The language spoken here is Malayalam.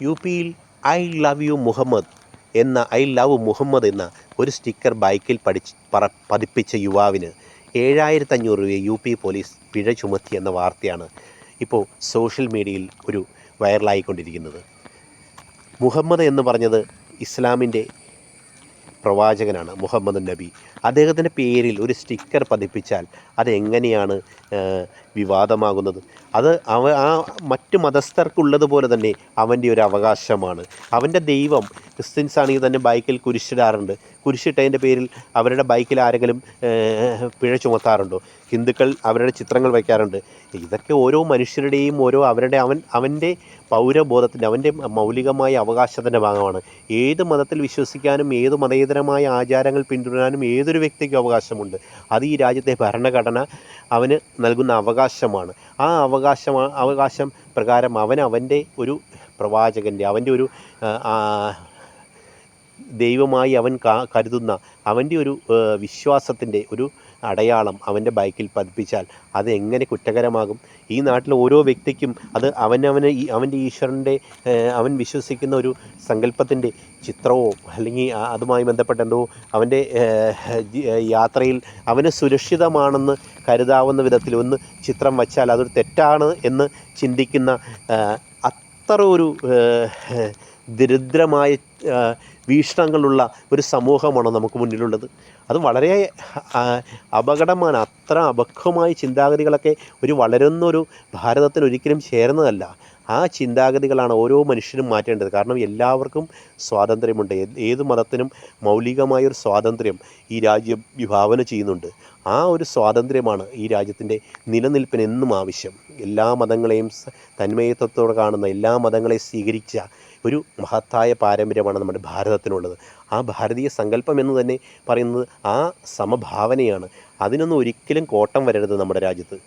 യു പിയിൽ ഐ ലവ് മുഹമ്മദ് എന്ന ഒരു സ്റ്റിക്കർ ബൈക്കിൽ പതിപ്പിച്ച യുവാവിന് 7,500 രൂപ യു പി പോലീസ് പിഴ ചുമത്തി എന്ന വാർത്തയാണ് ഇപ്പോൾ സോഷ്യൽ മീഡിയയിൽ ഒരു വൈറലായിക്കൊണ്ടിരിക്കുന്നത്. മുഹമ്മദ് എന്ന് പറഞ്ഞത് ഇസ്ലാമിൻ്റെ പ്രവാചകനാണ്, മുഹമ്മദ് നബി. അദ്ദേഹത്തിൻ്റെ പേരിൽ ഒരു സ്റ്റിക്കർ പതിപ്പിച്ചാൽ അതെങ്ങനെയാണ് വിവാദമാകുന്നത്? അത് മറ്റു മതസ്ഥർക്കുള്ളതുപോലെ തന്നെ അവൻ്റെ ഒരു അവകാശമാണ്. അവൻ്റെ ദൈവം, ക്രിസ്ത്യൻസ് ആണെങ്കിൽ തന്നെ ബൈക്കിൽ കുരിശിടാറുണ്ട്. കുരിശിട്ടതിൻ്റെ പേരിൽ അവരുടെ ബൈക്കിൽ ആരെങ്കിലും പിഴ ചുമത്താറുണ്ടോ? ഹിന്ദുക്കൾ അവരുടെ ചിത്രങ്ങൾ വയ്ക്കാറുണ്ട്. ഇതൊക്കെ ഓരോ മനുഷ്യരുടെയും അവൻ്റെ പൗരബോധത്തിൻ്റെ, അവൻ്റെ മൗലികമായ അവകാശത്തിൻ്റെ ഭാഗമാണ്. ഏത് മതത്തിൽ വിശ്വസിക്കാനും ഏത് മതേതരമായ ആചാരങ്ങൾ പിന്തുടരാനും ഏതൊരു വ്യക്തിക്കും അവകാശമുണ്ട്. അത് ഈ രാജ്യത്തെ ഭരണഘടന അവന് നൽകുന്ന അവകാശമാണ്. ആ അവകാശം പ്രകാരം അവൻ്റെ ഒരു പ്രവാചകൻ്റെ, അവൻ്റെ ഒരു ദൈവമായി അവൻ കരുതുന്ന അവൻ്റെ ഒരു വിശ്വാസത്തിൻ്റെ ഒരു അടയാളം അവൻ്റെ ബൈക്കിൽ പതിപ്പിച്ചാൽ അത് എങ്ങനെ കുറ്റകരമാകും? ഈ നാട്ടിലെ ഓരോ വ്യക്തിക്കും അത് അവൻ്റെ ഈശ്വരൻ്റെ, അവൻ വിശ്വസിക്കുന്ന ഒരു സങ്കല്പത്തിൻ്റെ ചിത്രമോ അല്ലെങ്കിൽ അതുമായി ബന്ധപ്പെട്ട എന്തോ അവൻ്റെ യാത്രയിൽ അവന് സുരക്ഷിതമാണെന്ന് കരുതാവുന്ന വിധത്തിൽ ഒന്ന് ചിത്രം വച്ചാൽ അതൊരു തെറ്റാണ് എന്ന് ചിന്തിക്കുന്ന അത്ര ഒരു ദരിദ്രമായ വീക്ഷണങ്ങളുള്ള ഒരു സമൂഹമാണോ നമുക്ക് മുന്നിലുള്ളത്? അത് വളരെ അപകടമാണ്. അത്ര അപക്വമായ ചിന്താഗതികളൊക്കെ വളരുന്നൊരു ഭാരതത്തിന് ഒരിക്കലും ചേർന്നതല്ല. ആ ചിന്താഗതികളാണ് ഓരോ മനുഷ്യനും മാറ്റേണ്ടത്. കാരണം എല്ലാവർക്കും സ്വാതന്ത്ര്യമുണ്ട്. ഏത് മതത്തിനും മൗലികമായൊരു സ്വാതന്ത്ര്യം ഈ രാജ്യം വിഭാവന ചെയ്യുന്നുണ്ട്. ആ ഒരു സ്വാതന്ത്ര്യമാണ് ഈ രാജ്യത്തിൻ്റെ നിലനിൽപ്പിന് എന്നും ആവശ്യം. എല്ലാ മതങ്ങളെയും തന്മയത്വത്തോടെ കാണുന്ന, എല്ലാ മതങ്ങളെയും സ്വീകരിച്ച ഒരു മഹത്തായ പാരമ്പര്യമാണ് നമ്മുടെ ഭാരതത്തിനുള്ളത്. ആ ഭാരതീയ സങ്കല്പം എന്ന് തന്നെ പറയുന്നത് ആ സമഭാവനയാണ്. അതിനൊന്നും ഒരിക്കലും കോട്ടം വരരുത് നമ്മുടെ രാജ്യത്ത്.